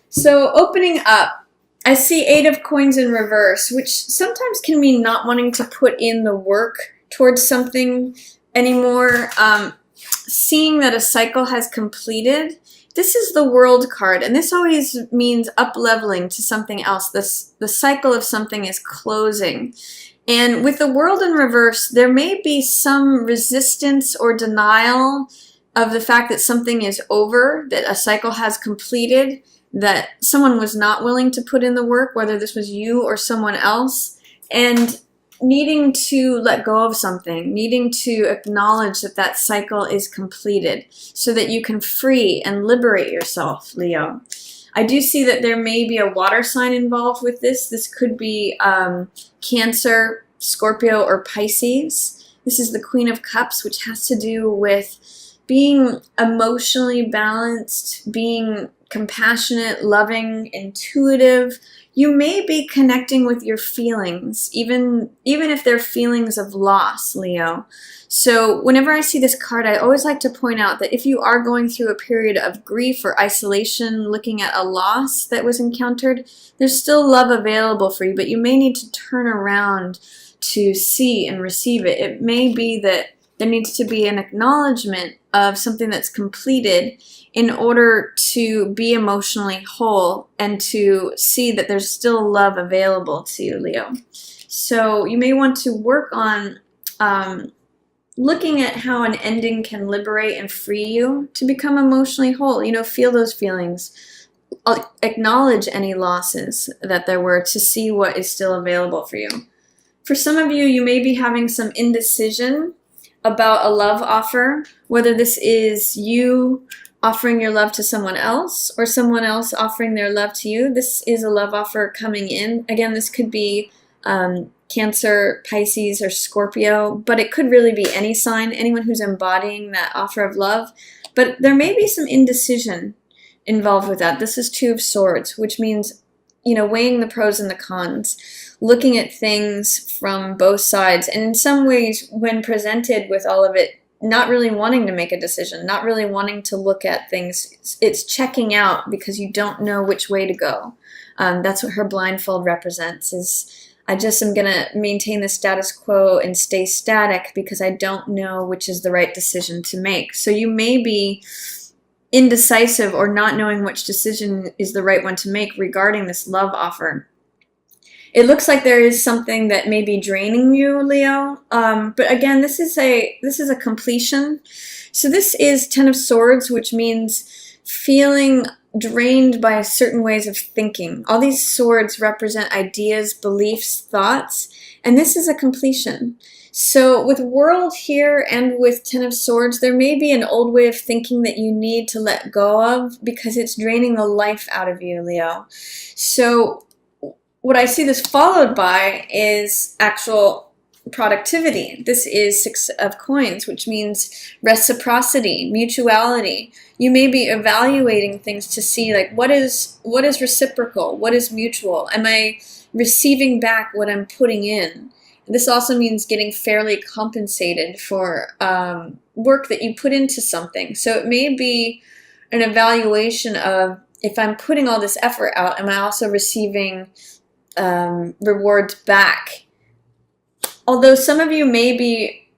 So opening up, I see Eight of Coins in reverse, which sometimes can mean not wanting to put in the work towards something anymore. Seeing that a cycle has completed. This is the World card, and this always means up-leveling to something else. The cycle of something is closing. And with the World in reverse, there may be some resistance or denial of the fact that something is over, that a cycle has completed, that someone was not willing to put in the work, whether this was you or someone else, and needing to let go of something, needing to acknowledge that that cycle is completed so that you can free and liberate yourself, Leo. I do see that there may be a water sign involved with this. This could be Cancer, Scorpio, or Pisces. This is the Queen of Cups, which has to do with being emotionally balanced, being compassionate, loving, intuitive. You may be connecting with your feelings, even if they're feelings of loss, Leo. So whenever I see this card, I always like to point out that if you are going through a period of grief or isolation, looking at a loss that was encountered, there's still love available for you, but you may need to turn around to see and receive it. It may be that there needs to be an acknowledgement of something that's completed in order to be emotionally whole and to see that there's still love available to you, Leo. So you may want to work on looking at how an ending can liberate and free you to become emotionally whole. You know, feel those feelings. Acknowledge any losses that there were to see what is still available for you. For some of you, you may be having some indecision about a love offer, whether this is you offering your love to someone else or someone else offering their love to you. This is a love offer coming in. Again, this could be Cancer, Pisces, or Scorpio, but it could really be any sign, anyone who's embodying that offer of love. But there may be some indecision involved with that. This is Two of Swords, which means, you know, weighing the pros and the cons, looking at things from both sides, and in some ways, when presented with all of it, not really wanting to make a decision, not really wanting to look at things. It's checking out because you don't know which way to go. That's what her blindfold represents, is I just am going to maintain the status quo and stay static because I don't know which is the right decision to make. So you may be indecisive or not knowing which decision is the right one to make regarding this love offer. It looks like there is something that may be draining you, Leo. But again, this is a completion. So this is Ten of Swords, which means feeling drained by certain ways of thinking. All these swords represent ideas, beliefs, thoughts, and this is a completion. So with World here and with Ten of Swords, there may be an old way of thinking that you need to let go of because it's draining the life out of you, Leo. So what I see this followed by is actual productivity. This is Six of Coins, which means reciprocity, mutuality. You may be evaluating things to see, like, what is reciprocal, what is mutual? Am I receiving back what I'm putting in? This also means getting fairly compensated for work that you put into something. So it may be an evaluation of, if I'm putting all this effort out, am I also receiving rewards back? Although some of you may be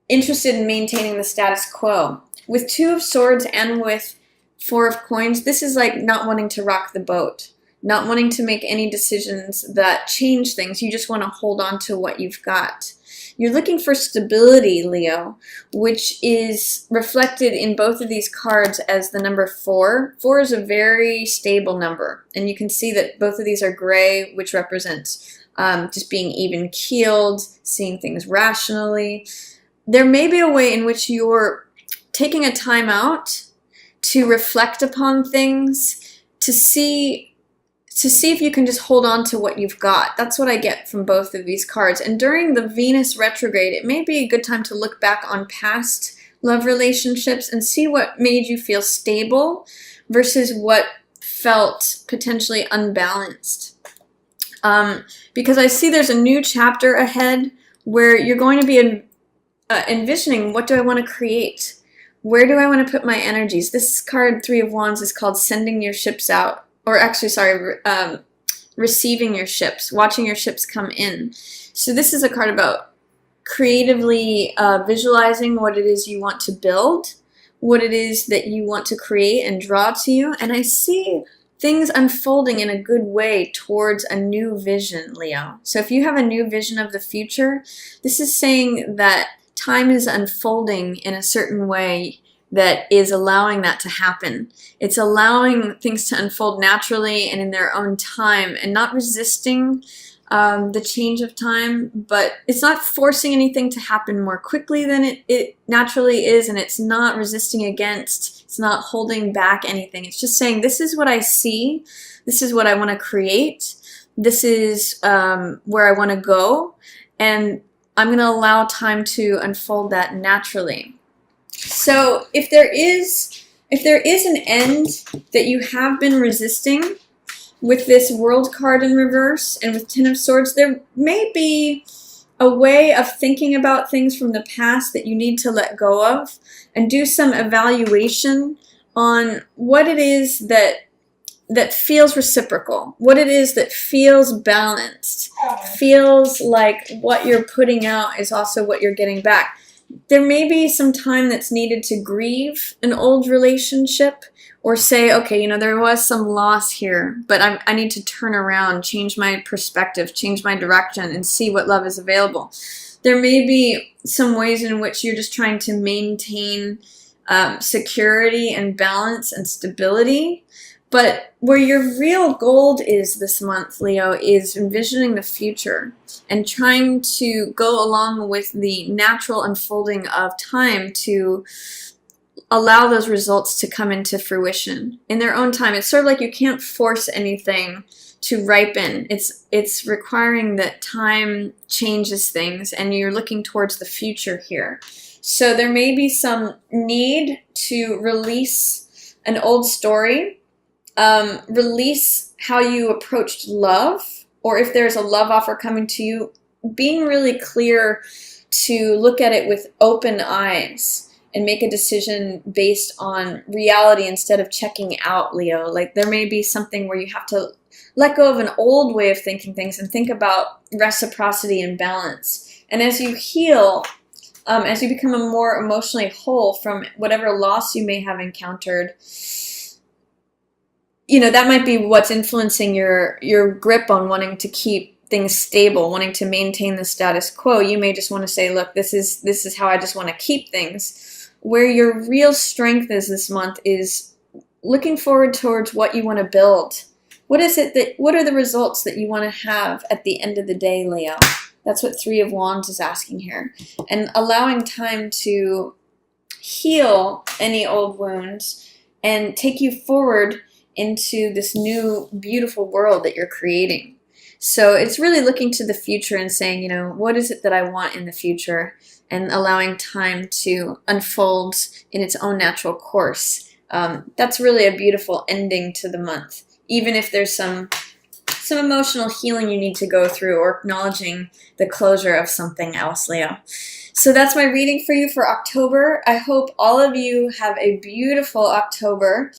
interested in maintaining the status quo. With Two of Swords and with Four of Coins, this is like not wanting to rock the boat, not wanting to make any decisions that change things. You just want to hold on to what you've got. You're looking for stability, Leo, which is reflected in both of these cards as the number 4. 4 is a very stable number, and you can see that both of these are gray, which represents just being even-keeled, seeing things rationally. There may be a way in which you're taking a time out to reflect upon things, to see if you can just hold on to what you've got. That's what I get from both of these cards. And during the Venus retrograde, it may be a good time to look back on past love relationships and see what made you feel stable versus what felt potentially unbalanced. Because I see there's a new chapter ahead where you're going to be envisioning, what do I want to create? Where do I want to put my energies? This card, Three of Wands, is called Sending Your Ships Out, or actually, sorry, receiving your ships, watching your ships come in. So this is a card about creatively visualizing what it is you want to build, what it is that you want to create and draw to you. And I see things unfolding in a good way towards a new vision, Leo. So if you have a new vision of the future, this is saying that time is unfolding in a certain way that is allowing that to happen. It's allowing things to unfold naturally and in their own time, and not resisting the change of time, but it's not forcing anything to happen more quickly than it naturally is, and it's not resisting against, it's not holding back anything. It's just saying, this is what I see, this is what I want to create, this is where I want to go, and I'm going to allow time to unfold that naturally. So if there is an end that you have been resisting with this World card in reverse and with Ten of Swords, there may be a way of thinking about things from the past that you need to let go of and do some evaluation on what it is that feels reciprocal, what it is that feels balanced, feels like what you're putting out is also what you're getting back. There may be some time that's needed to grieve an old relationship, or say, okay, there was some loss here, but I need to turn around, change my perspective, change my direction, and see what love is available. There may be some ways in which you're just trying to maintain security and balance and stability. But where your real gold is this month, Leo, is envisioning the future and trying to go along with the natural unfolding of time to allow those results to come into fruition in their own time. It's sort of like you can't force anything to ripen. It's requiring that time changes things, and you're looking towards the future here. So there may be some need to release an old story, release how you approached love, or if there's a love offer coming to you, being really clear to look at it with open eyes and make a decision based on reality instead of checking out, Leo. Like, there may be something where you have to let go of an old way of thinking things and think about reciprocity and balance. And as you heal, as you become more emotionally whole from whatever loss you may have encountered, that might be what's influencing your grip on wanting to keep things stable, wanting to maintain the status quo. You may just want to say, look, this is how I just want to keep things. Where your real strength is this month is looking forward towards what you want to build. What are the results that you want to have at the end of the day, Leo? That's what Three of Wands is asking here. And allowing time to heal any old wounds and take you forward into this new beautiful world that you're creating. So it's really looking to the future and saying, what is it that I want in the future, and allowing time to unfold in its own natural course. That's really a beautiful ending to the month, even if there's some emotional healing you need to go through, or acknowledging the closure of something else, Leo. So that's my reading for you for October. I hope all of you have a beautiful October.